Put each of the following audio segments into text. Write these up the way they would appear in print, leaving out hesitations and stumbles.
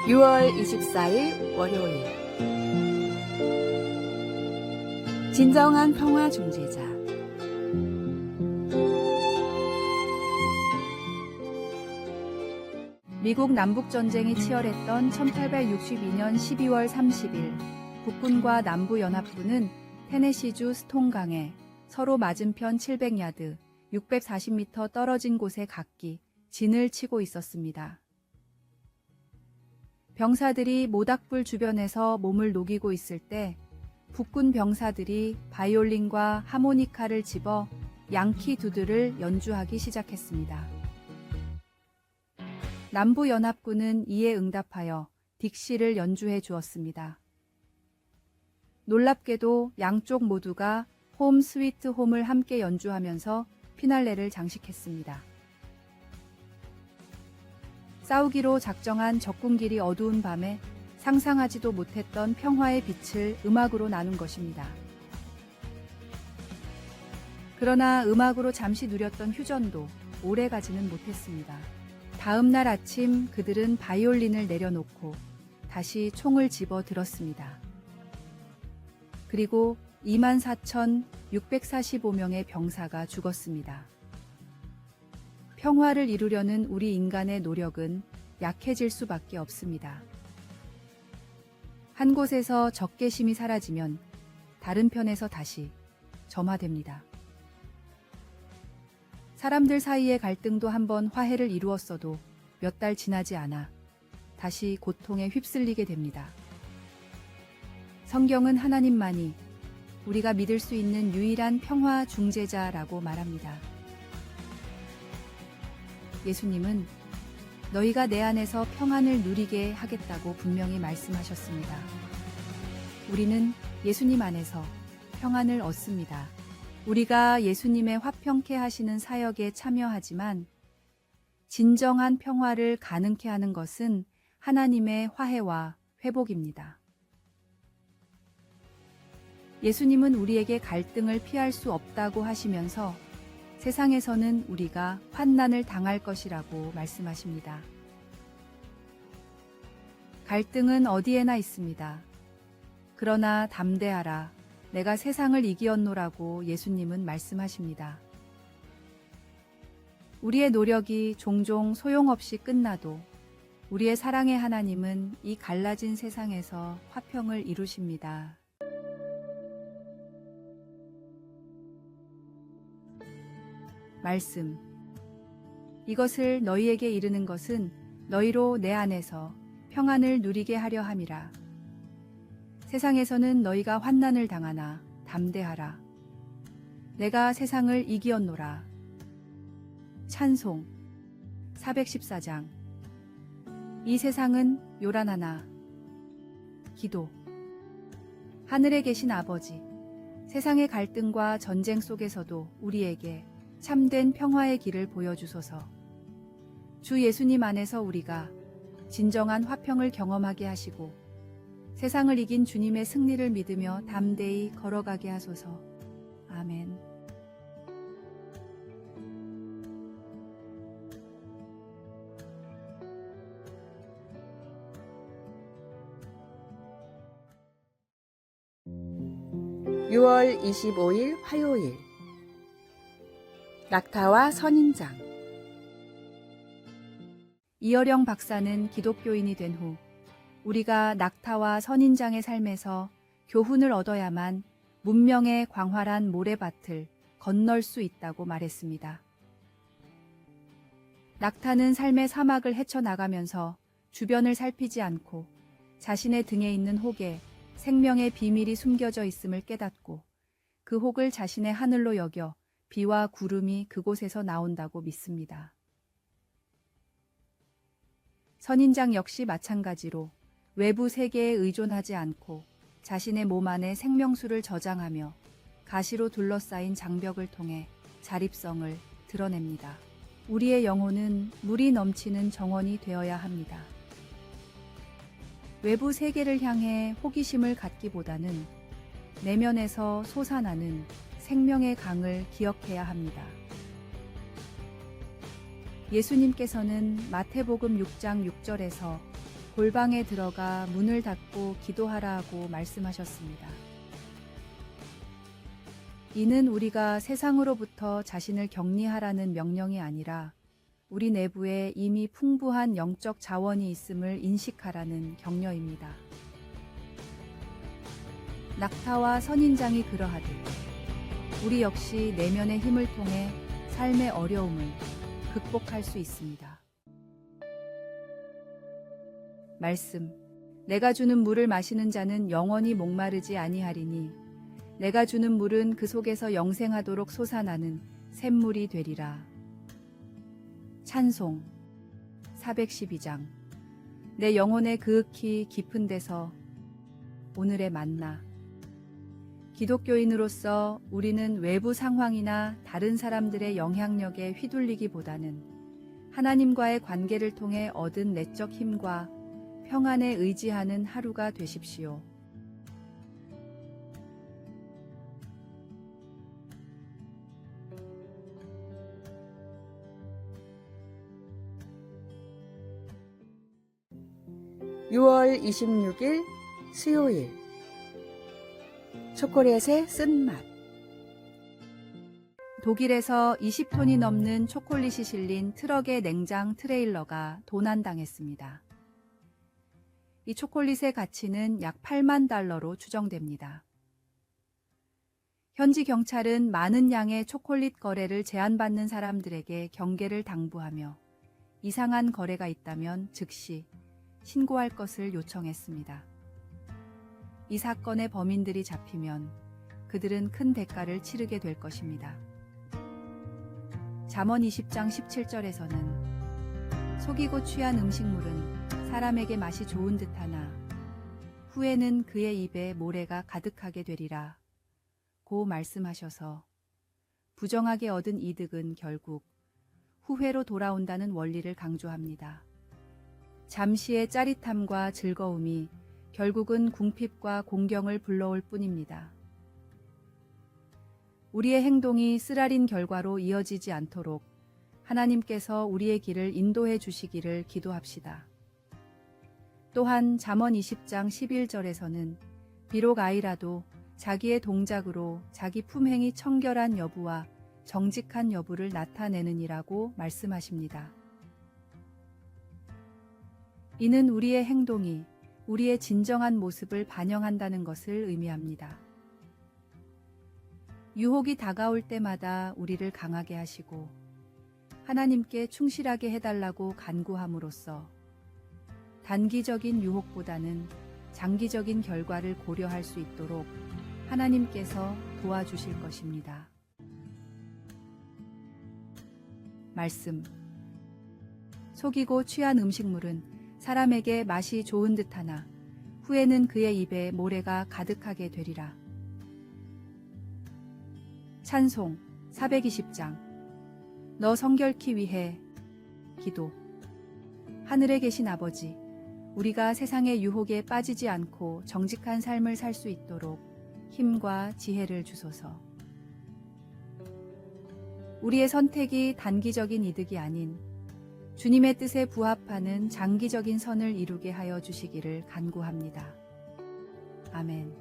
6월 24일 월요일 진정한 평화 중재자. 미국 남북전쟁이 치열했던 1862년 12월 30일 북군과 남부연합군은 테네시주 스톤강에 서로 맞은편 700야드, 640m 떨어진 곳에 각기 진을 치고 있었습니다. 병사들이 모닥불 주변에서 몸을 녹이고 있을 때 북군 병사들이 바이올린과 하모니카를 집어 양키 두드를 연주하기 시작했습니다. 남부연합군은 이에 응답하여 딕시를 연주해 주었습니다. 놀랍게도 양쪽 모두가 홈 스위트 홈을 함께 연주하면서 피날레를 장식했습니다. 싸우기로 작정한 적군끼리 어두운 밤에 상상하지도 못했던 평화의 빛을 음악으로 나눈 것입니다. 그러나 음악으로 잠시 누렸던 휴전도 오래 가지는 못했습니다. 다음 날 아침 그들은 바이올린을 내려놓고 다시 총을 집어 들었습니다. 그리고 24,645명의 병사가 죽었습니다. 평화를 이루려는 우리 인간의 노력은 약해질 수밖에 없습니다. 한 곳에서 적개심이 사라지면 다른 편에서 다시 점화됩니다. 사람들 사이의 갈등도 한번 화해를 이루었어도 몇 달 지나지 않아 다시 고통에 휩쓸리게 됩니다. 성경은 하나님만이 우리가 믿을 수 있는 유일한 평화 중재자라고 말합니다. 예수님은 너희가 내 안에서 평안을 누리게 하겠다고 분명히 말씀하셨습니다. 우리는 예수님 안에서 평안을 얻습니다. 우리가 예수님의 화평케 하시는 사역에 참여하지만 진정한 평화를 가능케 하는 것은 하나님의 화해와 회복입니다. 예수님은 우리에게 갈등을 피할 수 없다고 하시면서 세상에서는 우리가 환난을 당할 것이라고 말씀하십니다. 갈등은 어디에나 있습니다. 그러나 담대하라. 내가 세상을 이기었노라고 예수님은 말씀하십니다. 우리의 노력이 종종 소용없이 끝나도 우리의 사랑의 하나님은 이 갈라진 세상에서 화평을 이루십니다. 말씀. 이것을 너희에게 이르는 것은 너희로 내 안에서 평안을 누리게 하려 함이라. 세상에서는 너희가 환난을 당하나 담대하라. 내가 세상을 이기었노라. 찬송 414장. 이 세상은 요란하나. 기도. 하늘에 계신 아버지, 세상의 갈등과 전쟁 속에서도 우리에게 참된 평화의 길을 보여주소서. 주 예수님 안에서 우리가 진정한 화평을 경험하게 하시고 세상을 이긴 주님의 승리를 믿으며 담대히 걸어가게 하소서. 아멘. (6월 25일) 화요일 낙타와 선인장. 이어령 박사는 기독교인이 된 후 우리가 낙타와 선인장의 삶에서 교훈을 얻어야만 문명의 광활한 모래밭을 건널 수 있다고 말했습니다. 낙타는 삶의 사막을 헤쳐나가면서 주변을 살피지 않고 자신의 등에 있는 혹에 생명의 비밀이 숨겨져 있음을 깨닫고 그 혹을 자신의 하늘로 여겨 비와 구름이 그곳에서 나온다고 믿습니다. 선인장 역시 마찬가지로 외부 세계에 의존하지 않고 자신의 몸 안에 생명수를 저장하며 가시로 둘러싸인 장벽을 통해 자립성을 드러냅니다. 우리의 영혼은 물이 넘치는 정원이 되어야 합니다. 외부 세계를 향해 호기심을 갖기보다는 내면에서 솟아나는 생명의 강을 기억해야 합니다. 예수님께서는 마태복음 6장 6절에서 골방에 들어가 문을 닫고 기도하라 하고 말씀하셨습니다. 이는 우리가 세상으로부터 자신을 격리하라는 명령이 아니라 우리 내부에 이미 풍부한 영적 자원이 있음을 인식하라는 격려입니다. 낙타와 선인장이 그러하듯 우리 역시 내면의 힘을 통해 삶의 어려움을 극복할 수 있습니다. 말씀. 내가 주는 물을 마시는 자는 영원히 목마르지 아니하리니 내가 주는 물은 그 속에서 영생하도록 솟아나는 샘물이 되리라. 찬송 412장. 내 영혼의 그윽히 깊은 데서 오늘의 만나. 기독교인으로서 우리는 외부 상황이나 다른 사람들의 영향력에 휘둘리기보다는 하나님과의 관계를 통해 얻은 내적 힘과 평안에 의지하는 하루가 되십시오. (6월 26일) 수요일. 초콜릿의 쓴맛. 독일에서 20톤이 넘는 초콜릿이 실린 트럭의 냉장 트레일러가 도난당했습니다. 이 초콜릿의 가치는 약 8만 달러로 추정됩니다. 현지 경찰은 많은 양의 초콜릿 거래를 제한받는 사람들에게 경계를 당부하며 이상한 거래가 있다면 즉시 신고할 것을 요청했습니다. 이 사건의 범인들이 잡히면 그들은 큰 대가를 치르게 될 것입니다. 잠언 20장 17절에서는 속이고 취한 음식물은 사람에게 맛이 좋은 듯하나 후에는 그의 입에 모래가 가득하게 되리라 고 말씀하셔서 부정하게 얻은 이득은 결국 후회로 돌아온다는 원리를 강조합니다. 잠시의 짜릿함과 즐거움이 결국은 궁핍과 공경을 불러올 뿐입니다. 우리의 행동이 쓰라린 결과로 이어지지 않도록 하나님께서 우리의 길을 인도해 주시기를 기도합시다. 또한 잠언 20장 11절에서는 비록 아이라도 자기의 동작으로 자기 품행이 청결한 여부와 정직한 여부를 나타내느니라고 말씀하십니다. 이는 우리의 행동이 우리의 진정한 모습을 반영한다는 것을 의미합니다. 유혹이 다가올 때마다 우리를 강하게 하시고 하나님께 충실하게 해달라고 간구함으로써 단기적인 유혹보다는 장기적인 결과를 고려할 수 있도록 하나님께서 도와주실 것입니다. 말씀. 속이고 취한 음식물은 사람에게 맛이 좋은 듯하나 후에는 그의 입에 모래가 가득하게 되리라. 찬송 420장. 너 성결케 위해 기도. 하늘에 계신 아버지, 우리가 세상의 유혹에 빠지지 않고 정직한 삶을 살 수 있도록 힘과 지혜를 주소서. 우리의 선택이 단기적인 이득이 아닌 주님의 뜻에 부합하는 장기적인 선을 이루게 하여 주시기를 간구합니다. 아멘.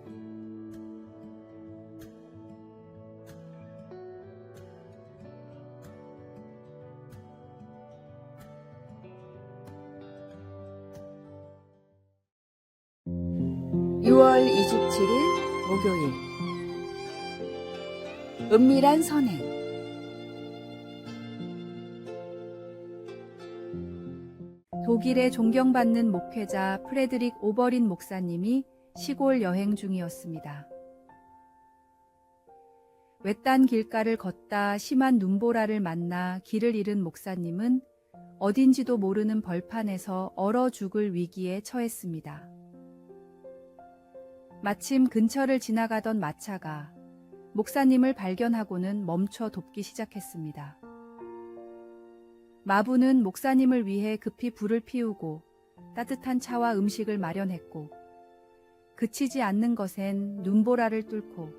(6월 27일) 목요일. 은밀한 선행. 독일의 존경받는 목회자 프레드릭 오버린 목사님이 시골 여행 중이었습니다. 외딴 길가를 걷다 심한 눈보라를 만나 길을 잃은 목사님은 어딘지도 모르는 벌판에서 얼어 죽을 위기에 처했습니다. 마침 근처를 지나가던 마차가 목사님을 발견하고는 멈춰 돕기 시작했습니다. 마부는 목사님을 위해 급히 불을 피우고 따뜻한 차와 음식을 마련했고 그치지 않는 것엔 눈보라를 뚫고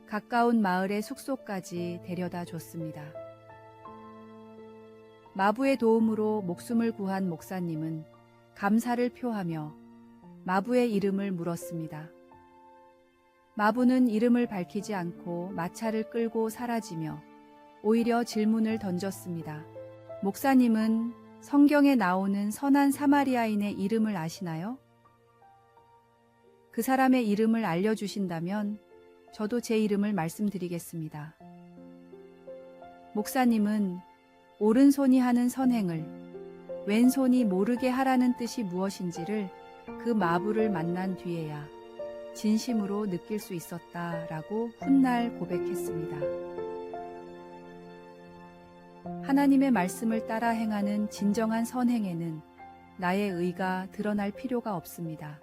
가까운 마을의 숙소까지 데려다 줬습니다. 마부의 도움으로 목숨을 구한 목사님은 감사를 표하며 마부의 이름을 물었습니다. 마부는 이름을 밝히지 않고 마차를 끌고 사라지며 오히려 질문을 던졌습니다. 목사님은 성경에 나오는 선한 사마리아인의 이름을 아시나요? 그 사람의 이름을 알려주신다면 저도 제 이름을 말씀드리겠습니다. 목사님은 오른손이 하는 선행을 왼손이 모르게 하라는 뜻이 무엇인지를 그 마부를 만난 뒤에야 진심으로 느낄 수 있었다라고 훗날 고백했습니다. 하나님의 말씀을 따라 행하는 진정한 선행에는 나의 의가 드러날 필요가 없습니다.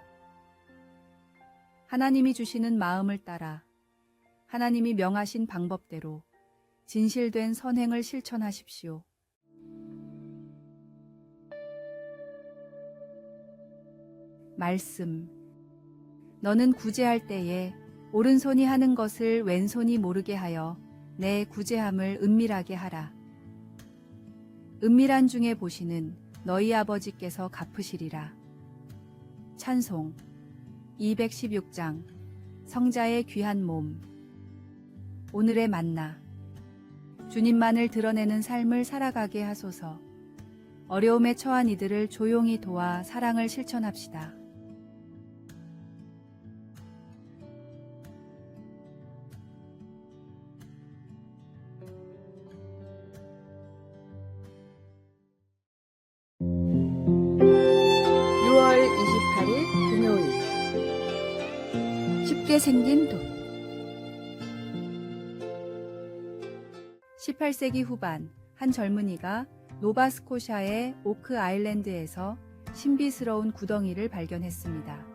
하나님이 주시는 마음을 따라 하나님이 명하신 방법대로 진실된 선행을 실천하십시오. 말씀. 너는 구제할 때에 오른손이 하는 것을 왼손이 모르게 하여 내 구제함을 은밀하게 하라. 은밀한 중에 보시는 너희 아버지께서 갚으시리라. 찬송 216장 성자의 귀한 몸. 오늘의 만나. 주님만을 드러내는 삶을 살아가게 하소서. 어려움에 처한 이들을 조용히 도와 사랑을 실천합시다. 금요일. 쉽게 생긴 돈. 18세기 후반 한 젊은이가 노바스코샤의 오크 아일랜드에서 신비스러운 구덩이를 발견했습니다.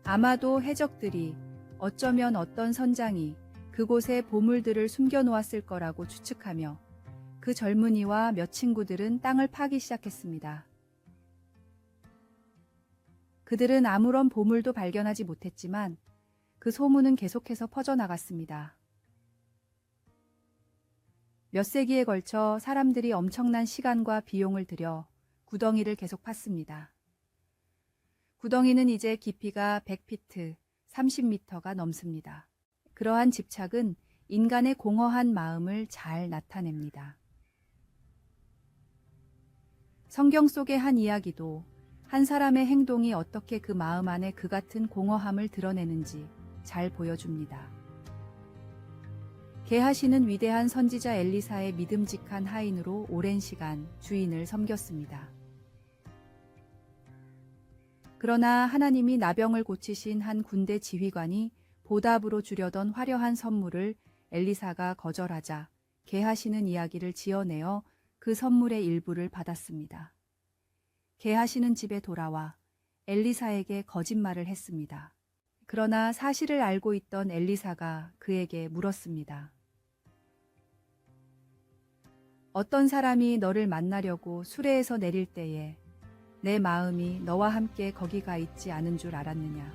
아마도 해적들이 어쩌면 어떤 선장이 그곳에 보물들을 숨겨놓았을 거라고 추측하며 그 젊은이와 몇 친구들은 땅을 파기 시작했습니다. 그들은 아무런 보물도 발견하지 못했지만 그 소문은 계속해서 퍼져나갔습니다. 몇 세기에 걸쳐 사람들이 엄청난 시간과 비용을 들여 구덩이를 계속 팠습니다. 구덩이는 이제 깊이가 100피트, 30m가 넘습니다. 그러한 집착은 인간의 공허한 마음을 잘 나타냅니다. 성경 속의 한 이야기도 한 사람의 행동이 어떻게 그 마음 안에 그 같은 공허함을 드러내는지 잘 보여줍니다. 게하시는 위대한 선지자 엘리사의 믿음직한 하인으로 오랜 시간 주인을 섬겼습니다. 그러나 하나님이 나병을 고치신 한 군대 지휘관이 보답으로 주려던 화려한 선물을 엘리사가 거절하자 게하시는 이야기를 지어내어 그 선물의 일부를 받았습니다. 게하시는 집에 돌아와 엘리사에게 거짓말을 했습니다. 그러나 사실을 알고 있던 엘리사가 그에게 물었습니다. 어떤 사람이 너를 만나려고 수레에서 내릴 때에 내 마음이 너와 함께 거기 가 있지 않은 줄 알았느냐?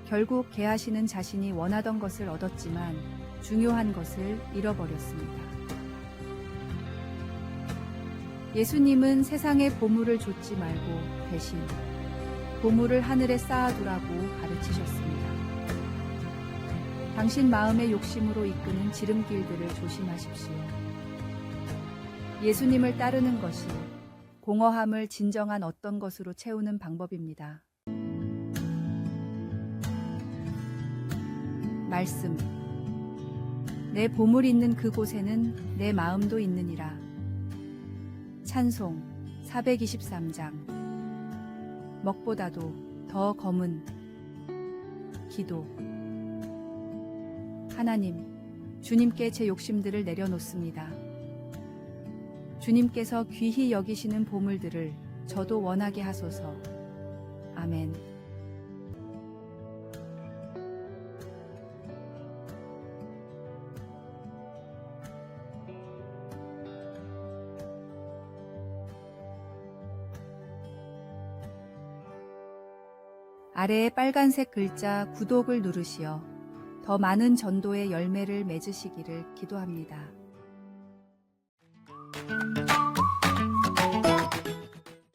결국 게하시는 자신이 원하던 것을 얻었지만 중요한 것을 잃어버렸습니다. 예수님은 세상에 보물을 좇지 말고 대신 보물을 하늘에 쌓아두라고 가르치셨습니다. 당신 마음의 욕심으로 이끄는 지름길들을 조심하십시오. 예수님을 따르는 것이 공허함을 진정한 어떤 것으로 채우는 방법입니다. 말씀. 내 보물 있는 그곳에는 내 마음도 있느니라. 찬송 423장. 먹보다도 더 검은 기도. 하나님, 주님께 제 욕심들을 내려놓습니다. 주님께서 귀히 여기시는 보물들을 저도 원하게 하소서. 아멘. 아래에 빨간색 글자 구독을 누르시어 더 많은 전도의 열매를 맺으시기를 기도합니다.